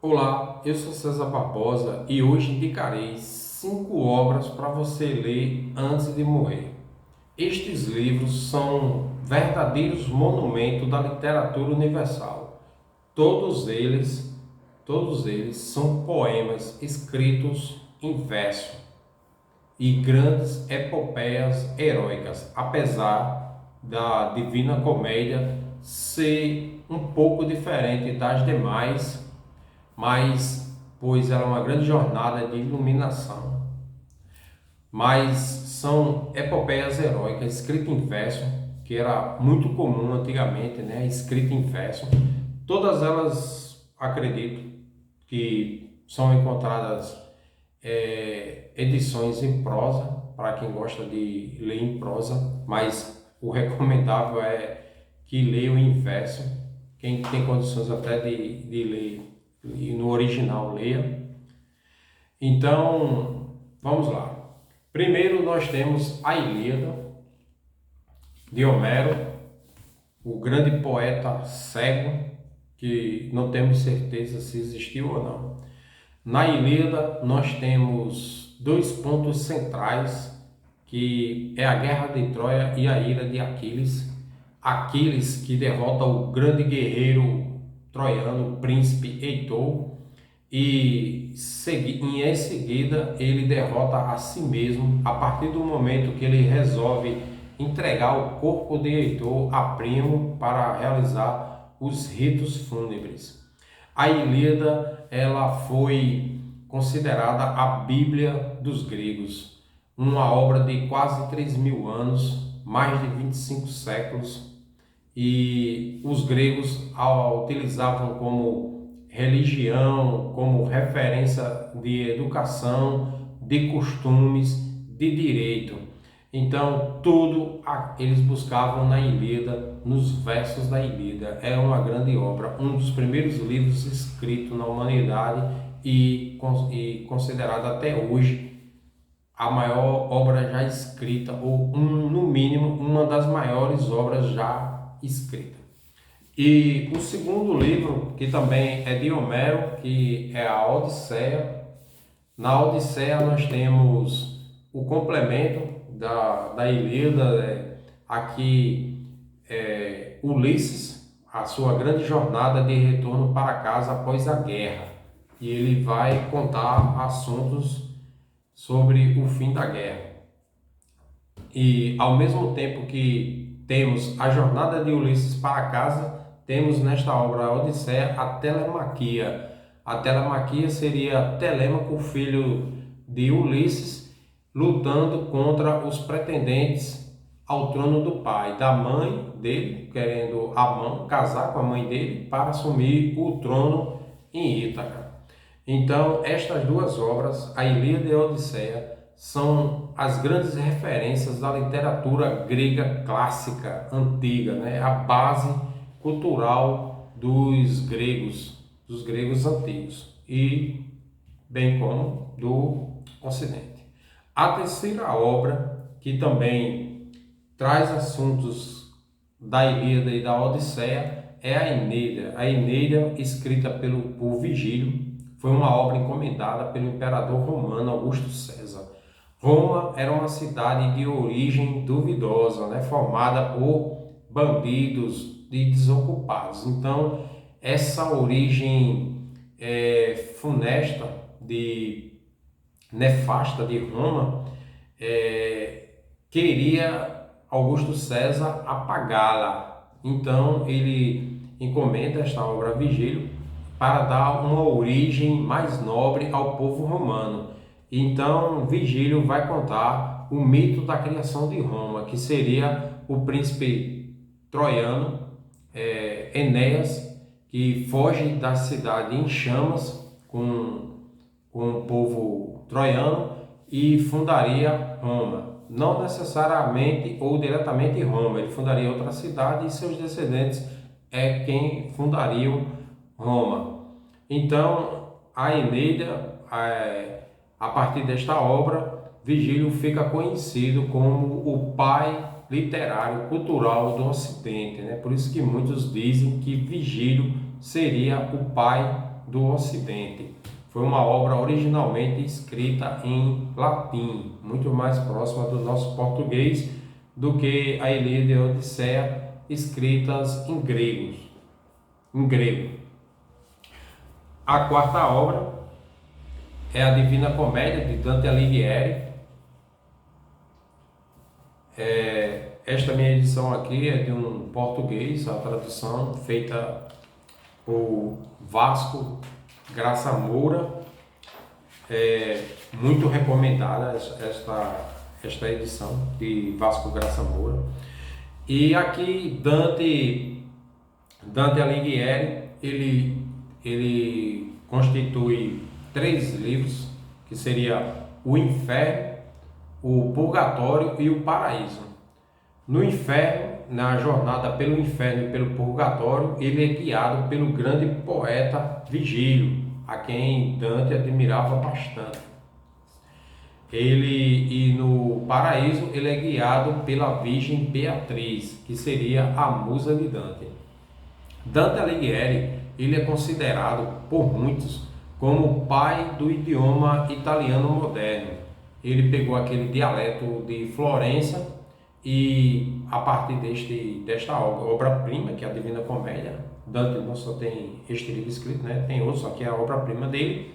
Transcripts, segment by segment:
Olá, eu sou César Barbosa e hoje indicarei 5 obras para você ler antes de morrer. Estes livros são verdadeiros monumentos da literatura universal. Todos eles, todos eles são poemas escritos em verso e grandes epopeias heróicas, apesar da Divina Comédia ser um pouco diferente das demais, mas pois ela é uma grande jornada de iluminação. Mas são epopeias heróicas escritas em verso, que era muito comum antigamente, né? Escrita em verso. Todas elas, acredito, que são encontradas edições em prosa, para quem gosta de ler em prosa, mas o recomendável é que leiam em verso. Quem tem condições até de ler e no original leia. Então, vamos lá. Primeiro nós temos a Ilíada, de Homero, o grande poeta cego, que não temos certeza se existiu ou não. Na Ilíada nós temos dois pontos centrais, que é a guerra de Troia e a ira de Aquiles. Aquiles que derrota o grande guerreiro troiano, o príncipe Heitor, e em seguida ele derrota a si mesmo a partir do momento que ele resolve entregar o corpo de Heitor a Príamo para realizar os ritos fúnebres. A Ilíada, ela foi considerada a Bíblia dos gregos, uma obra de quase 3.000 anos, mais de 25 séculos, e os gregos a utilizavam como religião, como referência de educação, de costumes, de direito. Então, tudo eles buscavam na Ilíada, nos versos da Ilíada. É uma grande obra, um dos primeiros livros escritos na humanidade e considerado até hoje a maior obra já escrita, ou no mínimo, uma das maiores obras já escritas. E o segundo livro, que também é de Homero, que é a Odisseia. Na Odisseia nós temos o complemento da Ilíada, aqui Ulisses, a sua grande jornada de retorno para casa após a guerra. E ele vai contar assuntos sobre o fim da guerra. E ao mesmo tempo que temos a jornada de Ulisses para casa, temos nesta obra a Odisseia a telemaquia. A telemaquia seria Telêmaco, filho de Ulisses, lutando contra os pretendentes ao trono do pai, da mãe dele, querendo casar com a mãe dele para assumir o trono em Ítaca. Então, estas duas obras, a Ilíada e a Odisseia, são as grandes referências da literatura grega clássica, antiga, né? A base cultural dos gregos antigos e bem como do Ocidente. A terceira obra, que também traz assuntos da Ilíada e da Odisseia, é a Eneida. A Eneida, escrita por Virgílio, foi uma obra encomendada pelo imperador romano Augusto César. Roma era uma cidade de origem duvidosa, né, formada por bandidos e desocupados. Então, essa origem funesta, nefasta de Roma, queria Augusto César apagá-la. Então, ele encomenda esta obra a Virgílio para dar uma origem mais nobre ao povo romano. Então, Virgílio vai contar o mito da criação de Roma, que seria o príncipe troiano, Enéas, que foge da cidade em chamas com o povo troiano e fundaria Roma. Não necessariamente ou diretamente Roma, ele fundaria outra cidade e seus descendentes é quem fundariam Roma. Então, a Eneida, a partir desta obra, Virgílio fica conhecido como o pai literário, cultural do Ocidente, né? Por isso que muitos dizem que Virgílio seria o pai do Ocidente. Foi uma obra originalmente escrita em latim, muito mais próxima do nosso português do que a Ilíada e a Odisseia escritas em grego. A quarta obra é a Divina Comédia, de Dante Alighieri. Esta minha edição aqui é de um português, a tradução feita por Vasco Graça Moura. Muito recomendada esta edição de Vasco Graça Moura. E aqui Dante Alighieri, ele constitui 3 livros, que seria o Inferno, o Purgatório e o Paraíso. No Inferno, na jornada pelo Inferno e pelo Purgatório, ele é guiado pelo grande poeta Vigílio, a quem Dante admirava bastante. E no Paraíso ele é guiado pela Virgem Beatriz, que seria a musa de Dante. Dante Alighieri, ele é considerado por muitos como o pai do idioma italiano moderno. Ele pegou aquele dialeto de Florença e, a partir desta obra-prima, que é a Divina Comédia, Dante não só tem este livro escrito, né? Tem outro, só que é a obra-prima dele,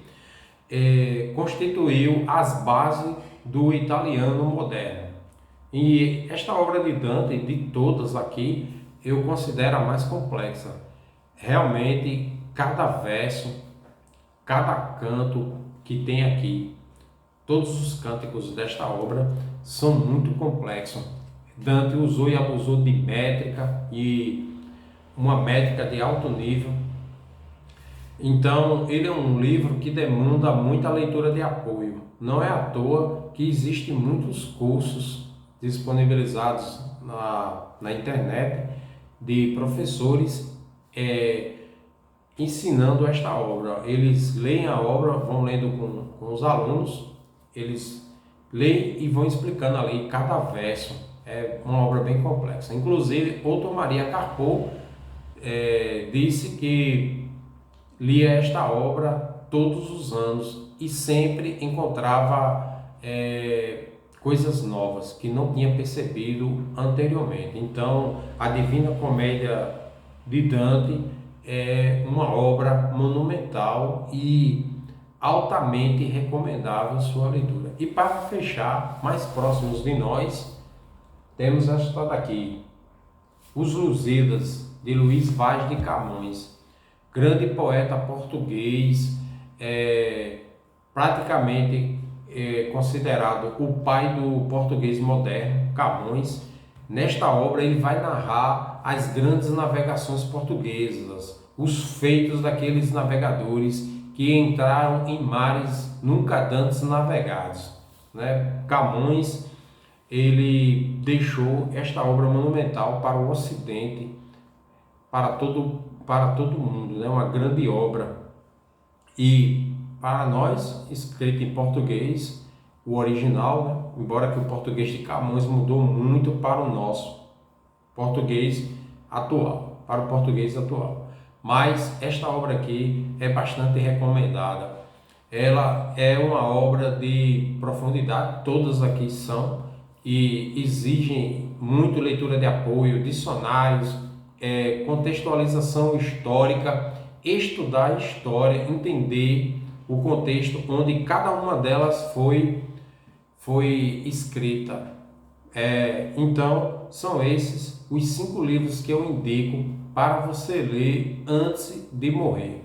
constituiu as bases do italiano moderno. E esta obra de Dante, de todas aqui, eu considero a mais complexa. Realmente, cada verso, cada canto que tem aqui, todos os cânticos desta obra são muito complexos. Dante usou e abusou de métrica, e uma métrica de alto nível. Então, ele é um livro que demanda muita leitura de apoio. Não é à toa que existem muitos cursos disponibilizados na internet de professores ensinando esta obra. Eles leem a obra, vão lendo com os alunos, eles leem e vão explicando ali cada verso. É uma obra bem complexa. Inclusive, Otto Maria Carpo disse que lia esta obra todos os anos e sempre encontrava coisas novas que não tinha percebido anteriormente. Então, a Divina Comédia de Dante é uma obra monumental e altamente recomendável sua leitura. E para fechar, mais próximos de nós, temos esta daqui, Os Lusíadas, de Luís Vaz de Camões, grande poeta português, praticamente considerado o pai do português moderno, Camões. Nesta obra ele vai narrar as grandes navegações portuguesas, os feitos daqueles navegadores que entraram em mares nunca antes navegados, né? Camões, ele deixou esta obra monumental para o Ocidente, para todo mundo, né? Uma grande obra. E para nós, escrita em português, o original, né? Embora que o português de Camões mudou muito para o nosso português atual, Mas esta obra aqui é bastante recomendada. Ela é uma obra de profundidade, todas aqui são, e exigem muito leitura de apoio, dicionários, contextualização histórica, estudar a história, entender o contexto onde cada uma delas foi escrita. Então, são esses os 5 livros que eu indico para você ler antes de morrer.